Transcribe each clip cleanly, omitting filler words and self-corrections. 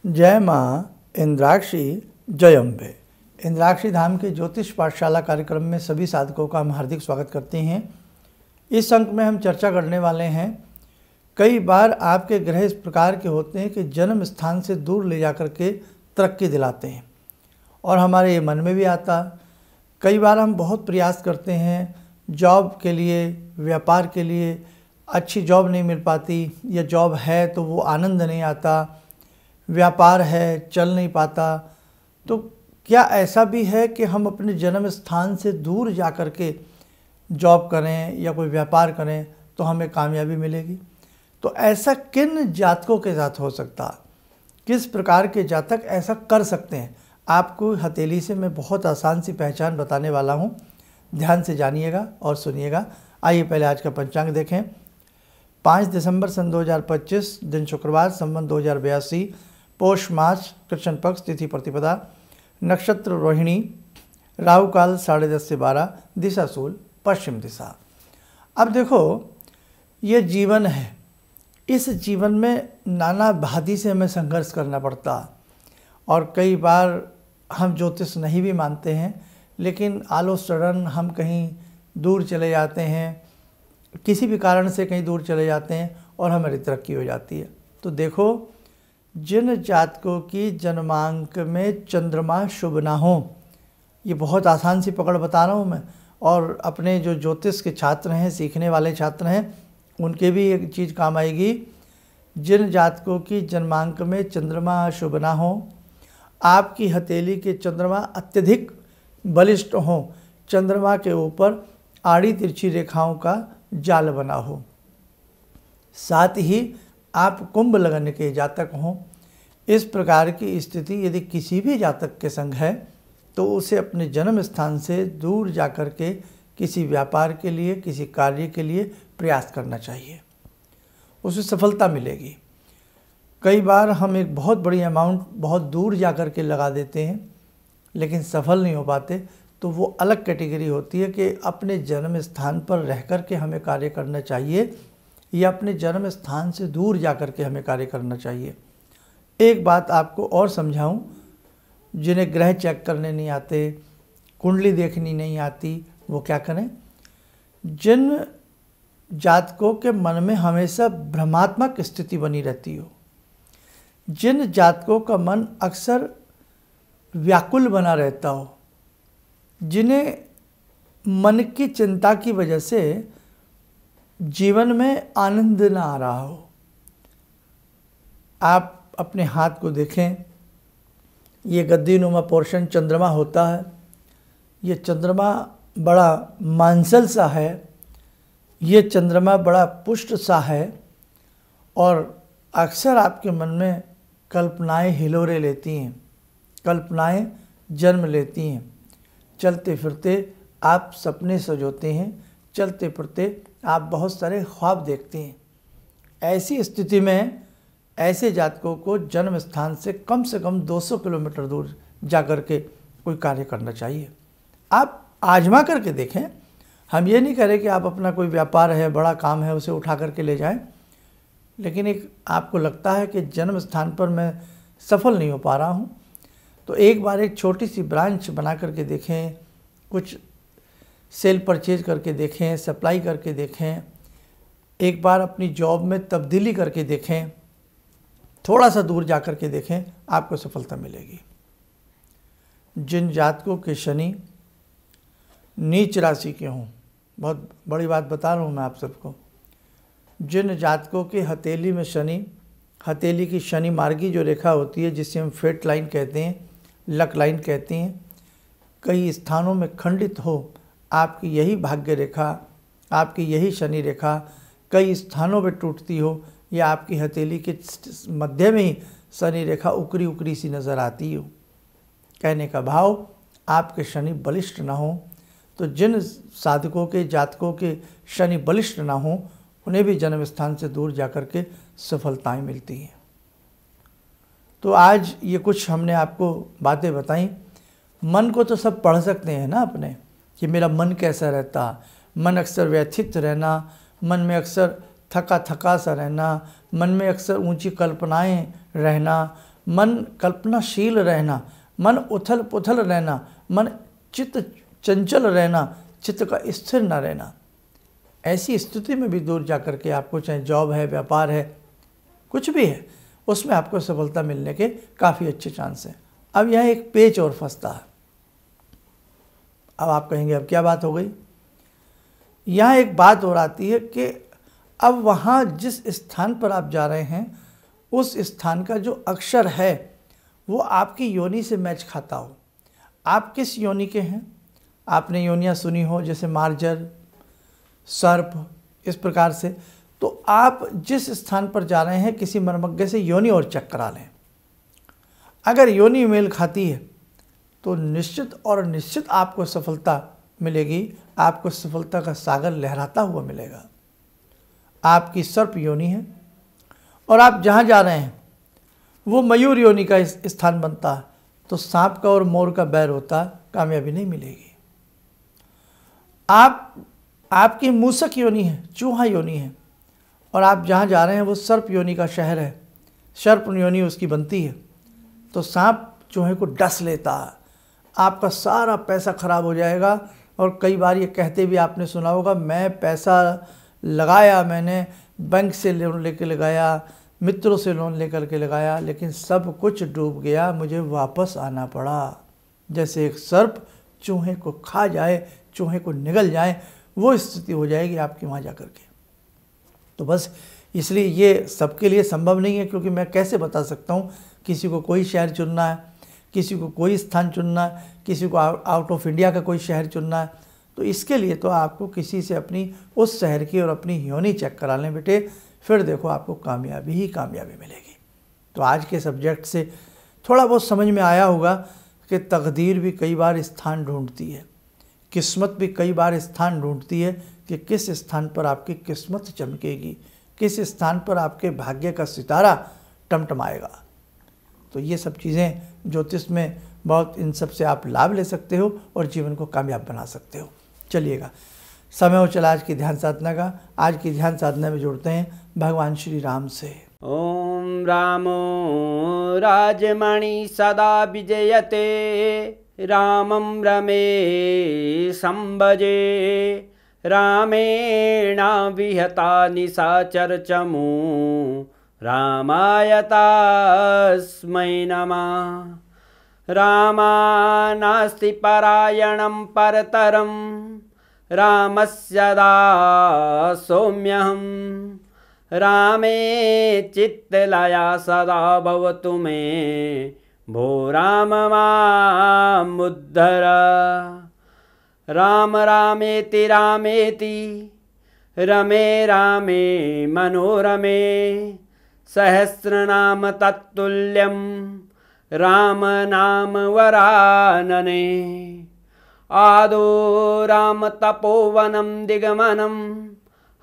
जय माँ इंद्राक्षी जय अम्बे। इंद्राक्षी धाम के ज्योतिष पाठशाला कार्यक्रम में सभी साधकों का हम हार्दिक स्वागत करते हैं। इस अंक में हम चर्चा करने वाले हैं, कई बार आपके ग्रह इस प्रकार के होते हैं कि जन्म स्थान से दूर ले जाकर के तरक्की दिलाते हैं और हमारे ये मन में भी आता। कई बार हम बहुत प्रयास करते हैं जॉब के लिए, व्यापार के लिए, अच्छी जॉब नहीं मिल पाती, या जॉब है तो वो आनंद नहीं आता, व्यापार है चल नहीं पाता। तो क्या ऐसा भी है कि हम अपने जन्म स्थान से दूर जा कर के जॉब करें या कोई व्यापार करें तो हमें कामयाबी मिलेगी? तो ऐसा किन जातकों के साथ हो सकता, किस प्रकार के जातक ऐसा कर सकते हैं? आपको हथेली से मैं बहुत आसान सी पहचान बताने वाला हूँ, ध्यान से जानिएगा और सुनिएगा। आइए पहले आज का पंचांग देखें। 5 दिसंबर सन 2025, दिन शुक्रवार, संवत 2082, पौष मास, कृष्ण पक्ष, तिथि प्रतिपदा, नक्षत्र रोहिणी, राहु काल 10:30 से 12, दिशा शूल पश्चिम दिशा। अब देखो, ये जीवन है, इस जीवन में नाना भांति से हमें संघर्ष करना पड़ता और कई बार हम ज्योतिष नहीं भी मानते हैं, लेकिन आलो सडन हम कहीं दूर चले जाते हैं, किसी भी कारण से कहीं दूर चले जाते हैं और हमारी तरक्की हो जाती है। तो देखो, जिन जातकों की जन्मांक में चंद्रमा शुभ ना हो, ये बहुत आसान सी पकड़ बता रहा हूँ मैं, और अपने जो ज्योतिष के छात्र हैं, सीखने वाले छात्र हैं, उनके भी एक चीज़ काम आएगी। जिन जातकों की जन्मांक में चंद्रमा शुभ ना हो, आपकी हथेली के चंद्रमा अत्यधिक बलिष्ठ हों, चंद्रमा के ऊपर आड़ी तिरछी रेखाओं का जाल बना हो, साथ ही आप कुंभ लगन के जातक हों, इस प्रकार की स्थिति यदि किसी भी जातक के संग है तो उसे अपने जन्म स्थान से दूर जाकर के किसी व्यापार के लिए, किसी कार्य के लिए प्रयास करना चाहिए, उसे सफलता मिलेगी। कई बार हम एक बहुत बड़ी अमाउंट बहुत दूर जाकर के लगा देते हैं लेकिन सफल नहीं हो पाते, तो वो अलग कैटेगरी होती है कि अपने जन्म स्थान पर रह कर के हमें कार्य करना चाहिए या अपने जन्म स्थान से दूर जाकर के हमें कार्य करना चाहिए। एक बात आपको और समझाऊं, जिन्हें ग्रह चेक करने नहीं आते, कुंडली देखनी नहीं आती, वो क्या करें? जिन जातकों के मन में हमेशा भ्रमात्मक स्थिति बनी रहती हो, जिन जातकों का मन अक्सर व्याकुल बना रहता हो, जिन्हें मन की चिंता की वजह से जीवन में आनंद ना आ रहा हो, आप अपने हाथ को देखें, ये गद्दीनुमा पोर्शन चंद्रमा होता है। ये चंद्रमा बड़ा मांसल सा है, ये चंद्रमा बड़ा पुष्ट सा है और अक्सर आपके मन में कल्पनाएं हिलोरे लेती हैं, कल्पनाएं जन्म लेती हैं। चलते फिरते आप सपने सजोते हैं, चलते फिरते आप बहुत सारे ख्वाब देखते हैं। ऐसी स्थिति में ऐसे जातकों को जन्म स्थान से कम 200 किलोमीटर दूर जाकर के कोई कार्य करना चाहिए। आप आजमा करके देखें। हम ये नहीं कह रहे कि आप अपना कोई व्यापार है, बड़ा काम है, उसे उठा करके ले जाएं, लेकिन एक आपको लगता है कि जन्म स्थान पर मैं सफल नहीं हो पा रहा हूँ, तो एक बार एक छोटी सी ब्रांच बना करके देखें, कुछ सेल परचेज करके देखें, सप्लाई करके देखें, एक बार अपनी जॉब में तब्दीली करके देखें, थोड़ा सा दूर जा कर के देखें, आपको सफलता मिलेगी। जिन जातकों के शनि नीच राशि के हों, बहुत बड़ी बात बता रहा हूँ मैं आप सबको, जिन जातकों के हथेली में शनि, हथेली की शनि मार्गी जो रेखा होती है, जिसे हम फेट लाइन कहते हैं, लक लाइन कहते हैं, कई स्थानों में खंडित हो, आपकी यही भाग्य रेखा, आपकी यही शनि रेखा कई स्थानों पर टूटती हो, या आपकी हथेली के मध्य में ही शनि रेखा उकरी उकरी सी नज़र आती हो, कहने का भाव आपके शनि बलिष्ठ ना हो। तो जिन साधकों के, जातकों के शनि बलिष्ठ ना हो, उन्हें भी जन्म स्थान से दूर जाकर के सफलताएं मिलती हैं। तो आज ये कुछ हमने आपको बातें बताई। मन को तो सब पढ़ सकते हैं ना अपने, कि मेरा मन कैसा रहता, मन अक्सर व्यथित रहना, मन में अक्सर थका थका सा रहना, मन में अक्सर ऊंची कल्पनाएं रहना, मन कल्पनाशील रहना, मन उथल पुथल रहना, मन चित्त चंचल रहना, चित्त का स्थिर न रहना, ऐसी स्थिति में भी दूर जा कर के आपको, चाहे जॉब है, व्यापार है, कुछ भी है, उसमें आपको सफलता मिलने के काफ़ी अच्छे चांस हैं। अब यह एक पेच और फंसता है। अब आप कहेंगे अब क्या बात हो गई? यहाँ एक बात और आती है कि अब वहाँ जिस स्थान पर आप जा रहे हैं उस स्थान का जो अक्षर है वो आपकी योनि से मैच खाता हो। आप किस योनि के हैं? आपने योनियाँ सुनी हो जैसे मार्जर, सर्प, इस प्रकार से। तो आप जिस स्थान पर जा रहे हैं किसी मर्मज्ञ से योनि और चेक करा लें। अगर योनि मेल खाती है तो निश्चित और निश्चित आपको सफलता मिलेगी, आपको सफलता का सागर लहराता हुआ मिलेगा। आपकी सर्प योनि है और आप जहाँ जा रहे हैं वो मयूर योनि का स्थान बनता है, तो सांप का और मोर का बैर होता, कामयाबी नहीं मिलेगी। आपकी मूसक योनि है, चूहा योनि है, और आप जहाँ जा रहे हैं वो सर्प योनि का शहर है, सर्प योनि उसकी बनती है, तो सांप चूहे को डस लेता है, आपका सारा पैसा खराब हो जाएगा। और कई बार ये कहते भी आपने सुना होगा, मैं पैसा लगाया, मैंने बैंक से लोन लेके लगाया, मित्रों से लोन लेकर के लगाया, लेकिन सब कुछ डूब गया, मुझे वापस आना पड़ा। जैसे एक सर्प चूहे को खा जाए, चूहे को निगल जाए, वो स्थिति हो जाएगी आपकी वहाँ जा कर के। तो बस इसलिए ये सबके लिए संभव नहीं है, क्योंकि मैं कैसे बता सकता हूँ किसी को कोई शहर चुनना है, किसी को कोई स्थान चुनना है, किसी को आउट ऑफ इंडिया का कोई शहर चुनना है। तो इसके लिए तो आपको किसी से अपनी उस शहर की और अपनी योनि चेक करा लें बेटे, फिर देखो आपको कामयाबी ही कामयाबी मिलेगी। तो आज के सब्जेक्ट से थोड़ा बहुत समझ में आया होगा कि तकदीर भी कई बार स्थान ढूंढती है, किस्मत भी कई बार स्थान ढूंढती है कि किस स्थान पर आपकी किस्मत चमकेगी, किस स्थान पर आपके भाग्य का सितारा टमटमाएगा। तो ये सब चीज़ें ज्योतिष में बहुत, इन सब से आप लाभ ले सकते हो और जीवन को कामयाब बना सकते हो। चलिएगा, समय हो चला आज की ध्यान साधना का। आज की ध्यान साधना में जुड़ते हैं भगवान श्री राम से। ओम रामो राजमणि सदा विजयते, रामं रमे संभजे, रामेण विहता निशाचर चमू, रामाय तस्मै नमः। रामानास्ति परायणं परतरं, रामस्य दासोऽम्यहम्। रामे चित्तलया सदा भवतु मे, भो राम मामुद्धर। राम रामेति रामेति, रमे रामे मनोरमे, सहस्रनाम तत्तुल्यं, राम नाम वरानने। आदो राम तपोवनं दिगमनं,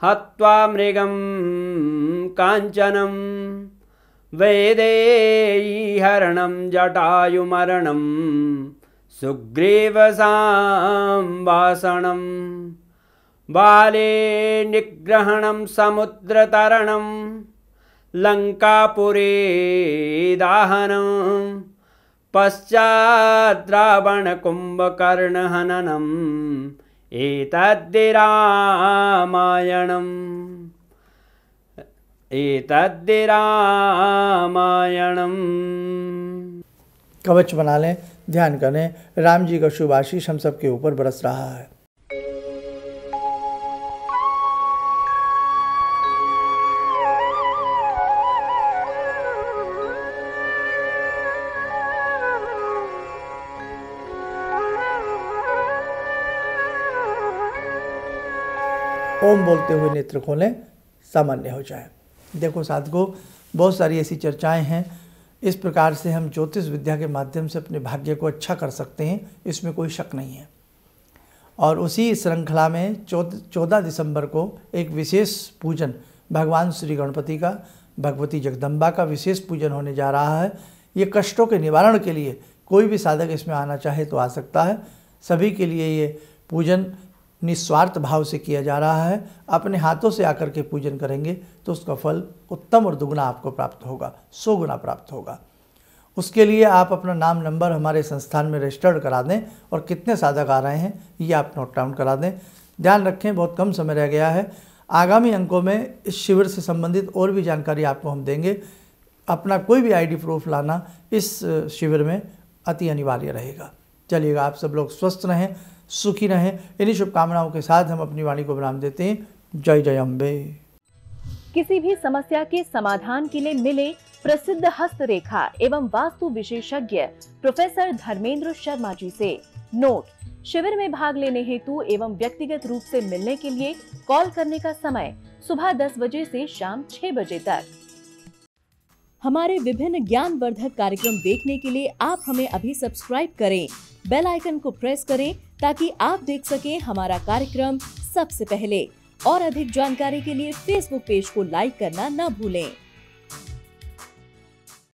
हत्वा मृगं काञ्चनं, वैदेहीहरणं जटायुमरणं, सुग्रीवसंभाषणं, बाले निग्रहणं समुद्रतरणं, लंकापुरी दाहनं, पश्चात् रावणकुम्भकर्णहननम्, एतद्धि रामायणम्, एतद्धि रामायणम्। कवच बना लें, ध्यान करें, राम जी का शुभ आशीष हम सबके ऊपर बरस रहा है। ओम बोलते हुए नेत्र खोलें, सामान्य हो जाए। देखो साधकों, बहुत सारी ऐसी चर्चाएं हैं, इस प्रकार से हम ज्योतिष विद्या के माध्यम से अपने भाग्य को अच्छा कर सकते हैं, इसमें कोई शक नहीं है। और उसी श्रृंखला में 14 दिसंबर को एक विशेष पूजन भगवान श्री गणपति का, भगवती जगदम्बा का विशेष पूजन होने जा रहा है। ये कष्टों के निवारण के लिए कोई भी साधक इसमें आना चाहे तो आ सकता है। सभी के लिए ये पूजन निस्वार्थ भाव से किया जा रहा है। अपने हाथों से आकर के पूजन करेंगे तो उसका फल उत्तम और दुगना आपको प्राप्त होगा, 100 गुना प्राप्त होगा। उसके लिए आप अपना नाम नंबर हमारे संस्थान में रजिस्टर्ड करा दें और कितने साधक आ रहे हैं ये आप नोट डाउन करा दें। ध्यान रखें, बहुत कम समय रह गया है। आगामी अंकों में इस शिविर से संबंधित और भी जानकारी आपको हम देंगे। अपना कोई भी आईडी प्रूफ लाना इस शिविर में अति अनिवार्य रहेगा। चलिएगा, आप सब लोग स्वस्थ रहें, सुखी रहें। इन्हीं शुभकामनाओं के साथ हम अपनी वाणी को विराम देते हैं। जय जय अम्बे। किसी भी समस्या के समाधान के लिए मिले प्रसिद्ध हस्तरेखा एवं वास्तु विशेषज्ञ प्रोफेसर धर्मेंद्र शर्मा जी से। नोट: शिविर में भाग लेने हेतु एवं व्यक्तिगत रूप से मिलने के लिए कॉल करने का समय सुबह 10 बजे से शाम 6 बजे तक। हमारे विभिन्न ज्ञानवर्धक कार्यक्रम देखने के लिए आप हमें अभी सब्सक्राइब करें, बेल आइकन को प्रेस करें ताकि आप देख सकें हमारा कार्यक्रम सबसे पहले। और अधिक जानकारी के लिए फेसबुक पेज को लाइक करना न भूलें।